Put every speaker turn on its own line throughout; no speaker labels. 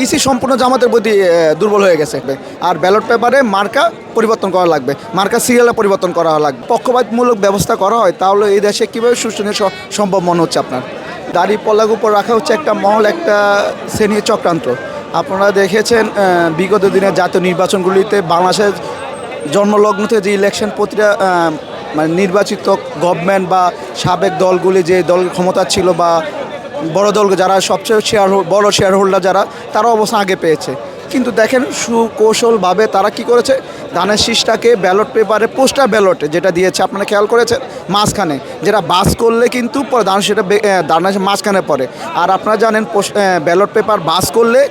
EC সম্পূর্ণ জামাতের প্রতি দুর্বল হয়ে গেছে। আর ব্যালট পেপারে মার্কা পরিবর্তন করা লাগবে, মার্কা সিরিয়ালে পরিবর্তন করা লাগবে। পক্ষপাতমূলক ব্যবস্থা করা হয় তাহলে এই দেশে কীভাবে সুষ্ঠু সম্ভব মনে হচ্ছে আপনার? দাড়ি পলাগ উপর রাখা হচ্ছে একটা মহল, একটা শ্রেণী চক্রান্ত। আপনারা দেখেছেন বিগত দিনে জাতীয় নির্বাচনগুলিতে বাংলাদেশের জন্মলগ্ন থেকে যে ইলেকশন প্রতিটা মানে নির্বাচিত গভর্নমেন্ট বা সাবেক দলগুলি যে দল ক্ষমতা ছিল বা বড় দল যারা সবচেয়ে বড় শেয়ার হোল্ডার যারা, তারা অবস্থা আগে পেয়েছে। কিন্তু দেখেন সুকৌশলভাবে তারা কি করেছে, ধানের শীষটাকে ব্যালট পেপারে পোস্টার ব্যালটে যেটা দিয়েছে আপনারা খেয়াল করেছেন মাঝখানে, যেটা বাস করলে কিন্তু পরে ধান সেটা ধানের মাঝখানে পড়ে। আর আপনারা জানেন ব্যালট পেপার বাস করলে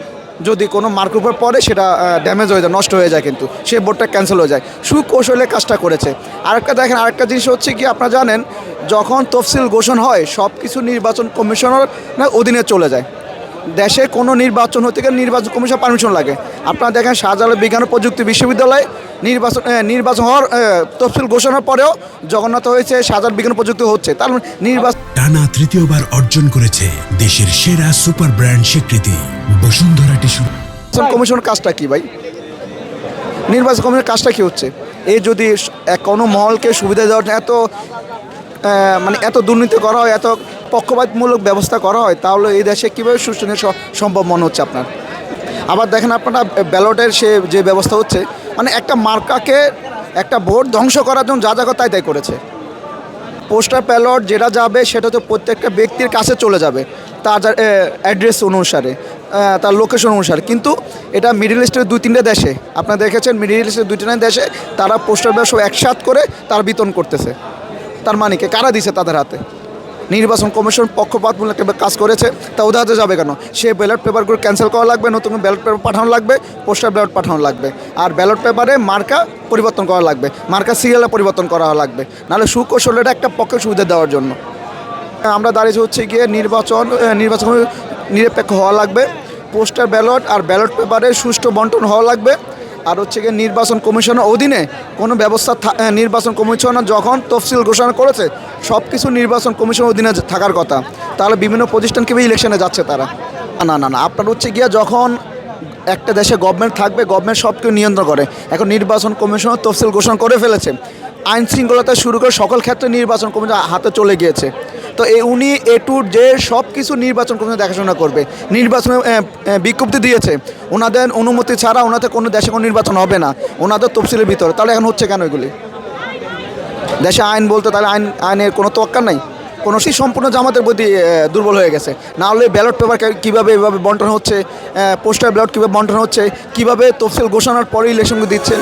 যদি কোনো মার্কের উপর পড়ে সেটা ড্যামেজ হয়ে যায়, নষ্ট হয়ে যায়, কিন্তু সেই ভোটটা ক্যান্সেল হয়ে যায়। সুকৌশলে কাজটা করেছে। আরেকটা দেখেন, আরেকটা জিনিস হচ্ছে কি, আপনারা জানেন যখন তফসিল ঘোষণা হয় সব কিছু নির্বাচন কমিশনের অধীনে চলে যায়। দেশে কোনো নির্বাচন হতে গেলে নির্বাচন কমিশন পারমিশন লাগে। আপনারা দেখেন শাহজালাল বিজ্ঞান ও প্রযুক্তি বিশ্ববিদ্যালয়ে নির্বাচন হওয়ার তফসিল ঘোষণার পরেও জগন্নাথ হয়েছে, শাহজালাল বিজ্ঞান প্রযুক্তি হচ্ছে, তার নির্বাচন
টানা তৃতীয়বার অর্জন করেছে দেশের সেরা সুপার ব্র্যান্ড স্বীকৃতি বসুন্ধরা টিস্যু।
কমিশনের কাজটা কি ভাই? নির্বাচন কমিশনের কাজটা কি হচ্ছে? এই যদি কোনো মহলকে সুবিধা দেওয়ার এত মানে এত দুর্নীতি করা হয়, এত পক্ষপাতমূলক ব্যবস্থা করা হয়, তাহলে এই দেশে কীভাবে সুষ্ঠু সম্ভব মনে হচ্ছে আপনার? আবার দেখেন আপনারা ব্যালটের যে ব্যবস্থা হচ্ছে, মানে একটা মার্কাকে একটা ভোট ধ্বংস করার জন্য যা যা তাই তাই করেছে। পোস্টার ব্যালট যেটা যাবে সেটা তো প্রত্যেকটা ব্যক্তির কাছে চলে যাবে তার অ্যাড্রেস অনুসারে, তার লোকেশন অনুসারে। কিন্তু এটা মিডল ইস্টের 2-3টে দেশে আপনারা দেখেছেন, মিডল ইস্টের 2-3 দেশে তারা পোস্টার ব্যালট সব একসাথ করে তার বিতরণ করতেছে। তার মানে কি, কারা দিছে তাদের হাতে? নির্বাচন কমিশন পক্ষপাতমূলক একটা কাজ করেছে, তা উদাহরণ যাবে কেন? সে ব্যালট পেপারগুলো ক্যান্সেল করা লাগবে, নতুন ব্যালট পেপার পাঠানো লাগবে, পোস্টার ব্যালট পাঠানো লাগবে। আর ব্যালট পেপারে মার্কা পরিবর্তন করা লাগবে, মার্কা সিরিয়ালে পরিবর্তন করা লাগবে, নাহলে সুকৌশল এটা একটা পক্ষে সুবিধা দেওয়ার জন্য। আমরা দাঁড়িয়ে হচ্ছে গিয়ে নির্বাচন নিরপেক্ষ হওয়া লাগবে, পোস্টার ব্যালট আর ব্যালট পেপারের সুষ্ঠু বন্টন হওয়া লাগবে। আর হচ্ছে গিয়ে নির্বাচন কমিশনের অধীনে কোনো ব্যবস্থা নির্বাচন কমিশন যখন তফসিল ঘোষণা করেছে সব কিছু নির্বাচন কমিশনের অধীনে থাকার কথা, তাহলে বিভিন্ন প্রতিষ্ঠান কীভাবে ইলেকশনে যাচ্ছে তারা? না না না, আপনার হচ্ছে গিয়া যখন একটা দেশে গভর্নমেন্ট থাকবে, গভর্নমেন্ট সব কিছু নিয়ন্ত্রণ করে। এখন নির্বাচন কমিশন তফসিল ঘোষণা করে ফেলেছে, আইন শৃঙ্খলতা শুরু করে সকল ক্ষেত্রে নির্বাচন কমিশন হাতে চলে গিয়েছে। তো উনি এ টু যে সব কিছু নির্বাচন কমিশন দেখাশোনা করবে। নির্বাচনে বিজ্ঞপ্তি দিয়েছে, ওনাদের অনুমতি ছাড়া ওনাদের কোনো দেশে কোনো নির্বাচন হবে না, ওনাদের তফসিলের ভিতরে। তাহলে এখন হচ্ছে কেন এগুলি? দেশে আইন বলতে তাহলে আইনের কোনো তোয়াক্কা নাই, কোনো সম্পূর্ণ জামাতের প্রতি দুর্বল হয়ে গেছে। না হলে ব্যালট পেপার কীভাবে এভাবে বন্টন হচ্ছে, পোস্টার ব্যালট কীভাবে বন্টন হচ্ছে, কীভাবে তফসিল ঘোষণার পরে ইলেকশনগুলো দিচ্ছে।